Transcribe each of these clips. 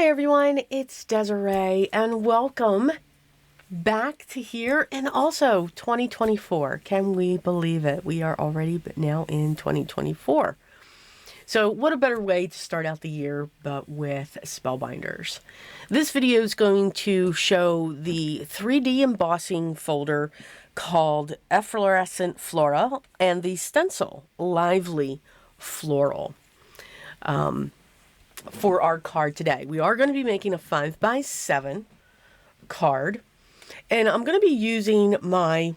Hi everyone, it's Desiree and welcome back to here and also 2024. Can we believe it? We are already now in 2024. So what a better way to start out the year but with Spellbinders. This video is going to show the 3D embossing folder called Efflorescent Floral and the Stencil Lively Floral. For our card today. We are going to be making a 5x7 card, and I'm going to be using my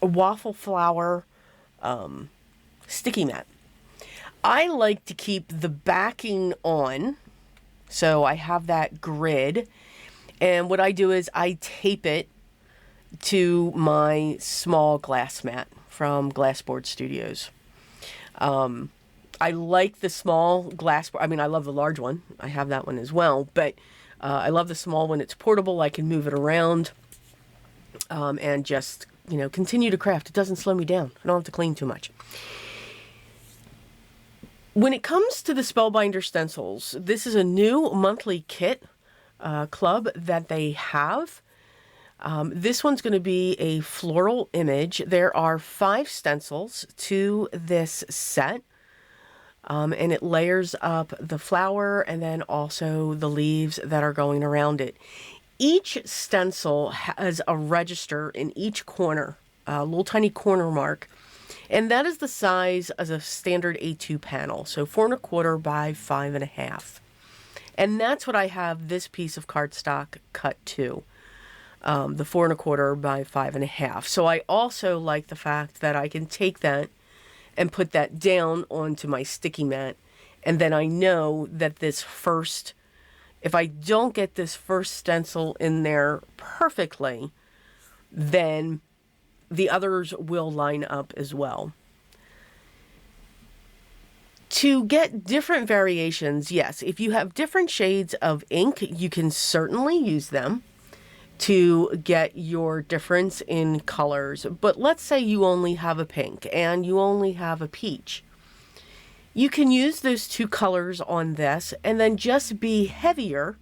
waffle flower sticky mat. I like to keep the backing on, so I have that grid, and what I do is I tape it to my small glass mat from Glassboard Studios. I like the small glass, I mean, I love the large one. I have that one as well, but I love the small one. It's portable. I can move it around and just, continue to craft. It doesn't slow me down. I don't have to clean too much. When it comes to the Spellbinder stencils, this is a new monthly kit club that they have. This one's going to be a floral image. There are 5 stencils to this set. And it layers up the flower and then also the leaves that are going around it. Each stencil has a register in each corner, a little tiny corner mark, and that is the size of a standard A2 panel, so 4 1/4 by 5 1/2. And that's what I have this piece of cardstock cut to, the 4 1/4 by 5 1/2. So I also like the fact that I can take that and put that down onto my sticky mat. And then I know that if I don't get this first stencil in there perfectly, then the others will line up as well. To get different variations, yes, if you have different shades of ink, you can certainly use them to get your difference in colors. But let's say you only have a pink and you only have a peach. You can use those 2 colors on this and then just be heavier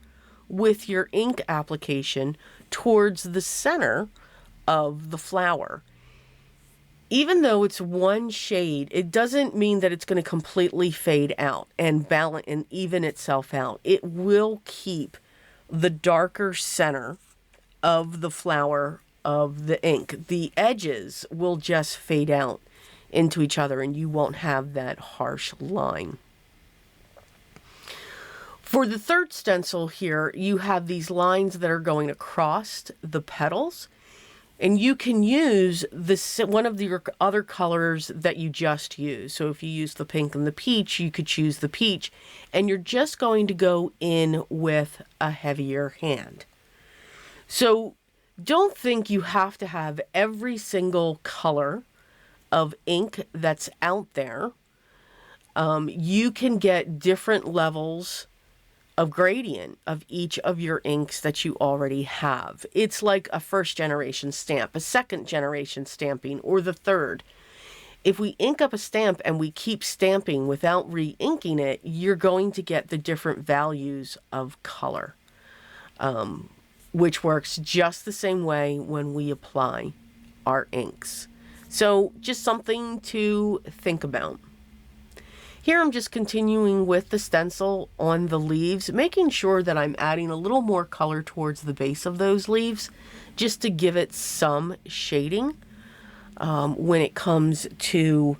with your ink application towards the center of the flower. Even though it's one shade, it doesn't mean that it's going to completely fade out and balance and even itself out. It will keep the darker center of the flower of the ink. The edges will just fade out into each other and you won't have that harsh line. For the third stencil here, you have these lines that are going across the petals, and you can use one of your other colors that you just used. So if you use the pink and the peach, you could choose the peach, and you're just going to go in with a heavier hand. So don't think you have to have every single color of ink that's out there. You can get different levels of gradient of each of your inks that you already have. It's like a 1st generation stamp, a 2nd generation stamping, or the 3rd. If we ink up a stamp and we keep stamping without re-inking it, you're going to get the different values of color. Which works just the same way when we apply our inks. So just something to think about. Here I'm just continuing with the stencil on the leaves, making sure that I'm adding a little more color towards the base of those leaves, just to give it some shading when it comes to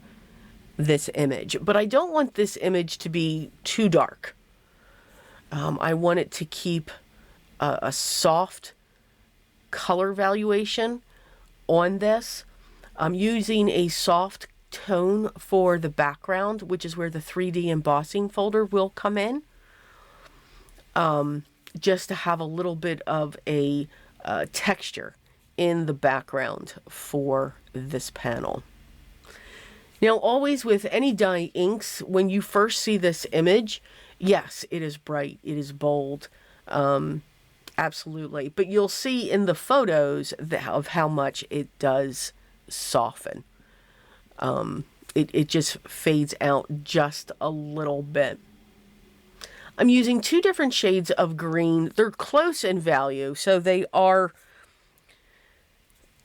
this image. But I don't want this image to be too dark. I want it to keep a soft color valuation on this. I'm using a soft tone for the background, which is where the 3D embossing folder will come in, just to have a little bit of a texture in the background for this panel. Now, always with any dye inks, when you first see this image, yes, it is bright, it is bold, absolutely. But you'll see in the photos of how much it does soften. It just fades out just a little bit. I'm using two different shades of green. They're close in value, so they are,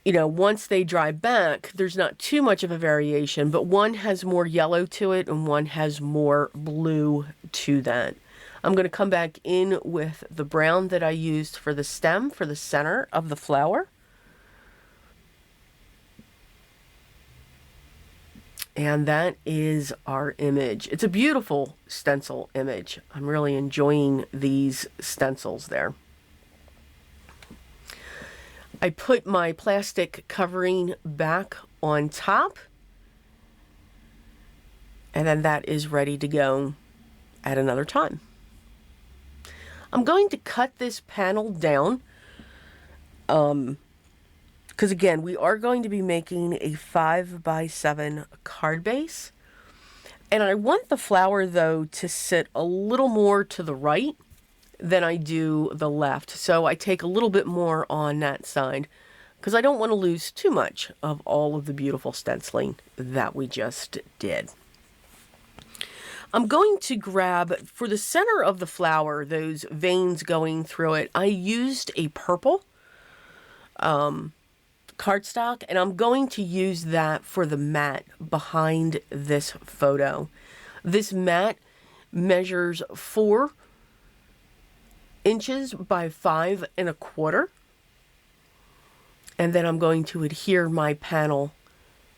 you know, once they dry back, there's not too much of a variation, but one has more yellow to it and one has more blue to that. I'm going to come back in with the brown that I used for the stem, for the center of the flower. And that is our image. It's a beautiful stencil image. I'm really enjoying these stencils there. I put my plastic covering back on top, and then that is ready to go at another time. I'm going to cut this panel down because again, we are going to be making a 5x7 card base. And I want the flower though to sit a little more to the right than I do the left. So I take a little bit more on that side because I don't want to lose too much of all of the beautiful stenciling that we just did. I'm going to grab, for the center of the flower, those veins going through it, I used a purple cardstock, and I'm going to use that for the mat behind this photo. This mat measures 4 inches by 5 1/4. And then I'm going to adhere my panel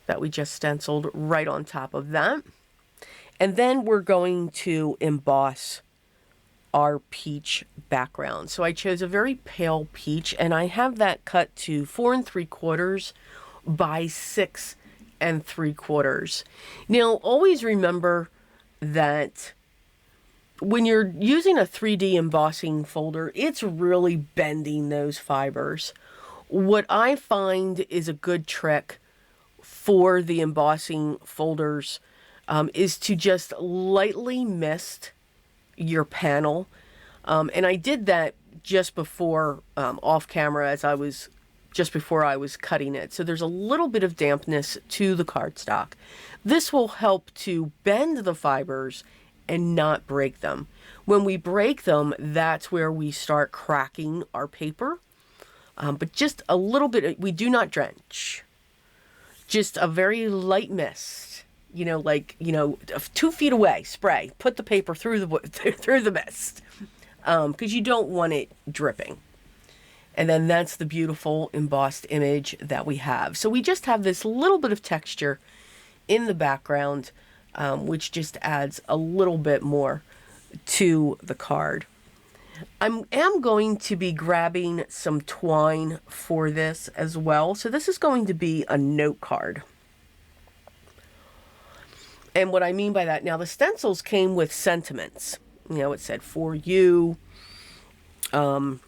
that we just stenciled right on top of that. And then we're going to emboss our peach background. So I chose a very pale peach, and I have that cut to 4 3/4 by 6 3/4. Now, always remember that when you're using a 3D embossing folder, it's really bending those fibers. What I find is a good trick for the embossing folders is to just lightly mist your panel. And I did that just before, off camera, just before I was cutting it. So there's a little bit of dampness to the cardstock. This will help to bend the fibers and not break them. When we break them, that's where we start cracking our paper. But just a little bit, we do not drench. Just a very light mist. You know, like, 2 feet away, spray. Put the paper through the mist, because you don't want it dripping. And then that's the beautiful embossed image that we have. So we just have this little bit of texture in the background, which just adds a little bit more to the card. I am going to be grabbing some twine for this as well. So this is going to be a note card. And what I mean by that, now the stencils came with sentiments. It said for you. And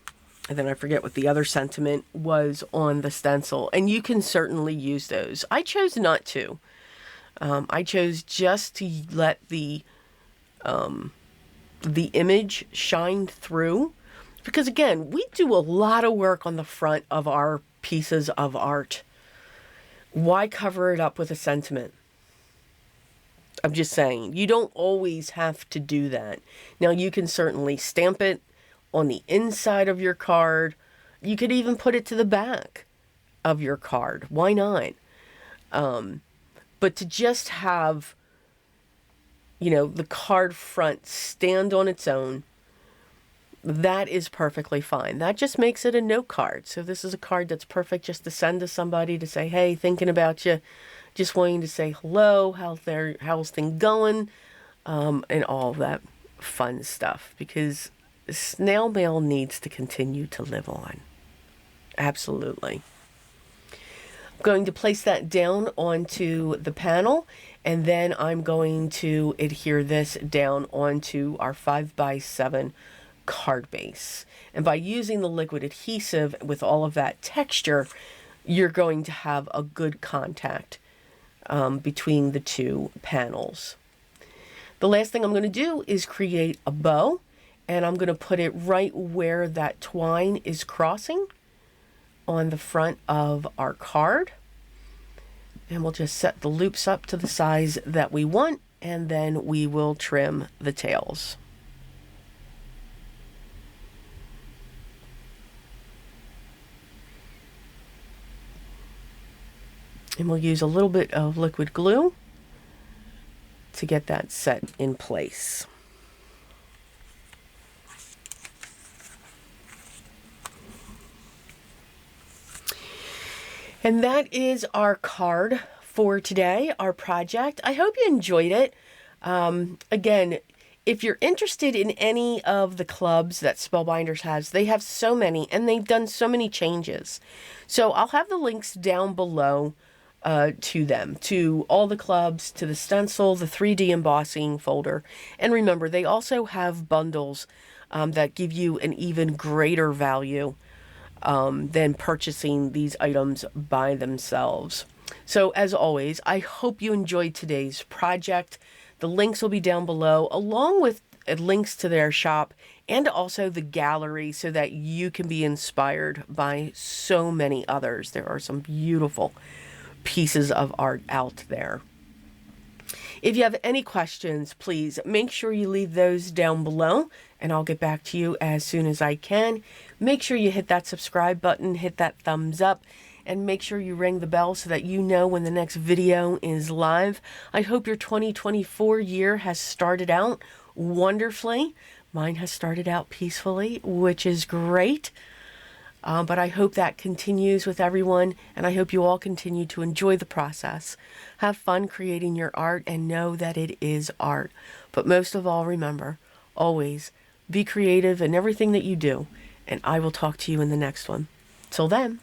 then I forget what the other sentiment was on the stencil. And you can certainly use those. I chose not to. I chose just to let the image shine through. Because again, we do a lot of work on the front of our pieces of art. Why cover it up with a sentiment? I'm just saying, you don't always have to do that. Now, you can certainly stamp it on the inside of your card. You could even put it to the back of your card. Why not? But to just have, the card front stand on its own, that is perfectly fine. That just makes it a note card. So this is a card that's perfect just to send to somebody to say, hey, thinking about you. Just wanting to say hello, how's things going, and all that fun stuff. Because snail mail needs to continue to live on. Absolutely. I'm going to place that down onto the panel, and then I'm going to adhere this down onto our 5x7 card base. And by using the liquid adhesive with all of that texture, you're going to have a good contact between the two panels. The last thing I'm going to do is create a bow, and I'm going to put it right where that twine is crossing on the front of our card. And we'll just set the loops up to the size that we want, and then we will trim the tails. And we'll use a little bit of liquid glue to get that set in place. And that is our card for today, our project. I hope you enjoyed it. Again, if you're interested in any of the clubs that Spellbinders has, they have so many, and they've done so many changes. So I'll have the links down below to them, to all the clubs, to the Stencil, the 3D embossing folder. And remember, they also have bundles that give you an even greater value than purchasing these items by themselves. So as always, I hope you enjoyed today's project. The links will be down below, along with links to their shop and also the gallery, so that you can be inspired by so many others. There are some beautiful pieces of art out there. If you have any questions, please make sure you leave those down below, and I'll get back to you as soon as I can. Make sure you hit that subscribe button, hit that thumbs up, and make sure you ring the bell so that you know when the next video is live. I hope your 2024 year has started out wonderfully. Mine has started out peacefully, which is great. But I hope that continues with everyone, and I hope you all continue to enjoy the process. Have fun creating your art, and know that it is art. But most of all, remember, always be creative in everything that you do, and I will talk to you in the next one. Till then.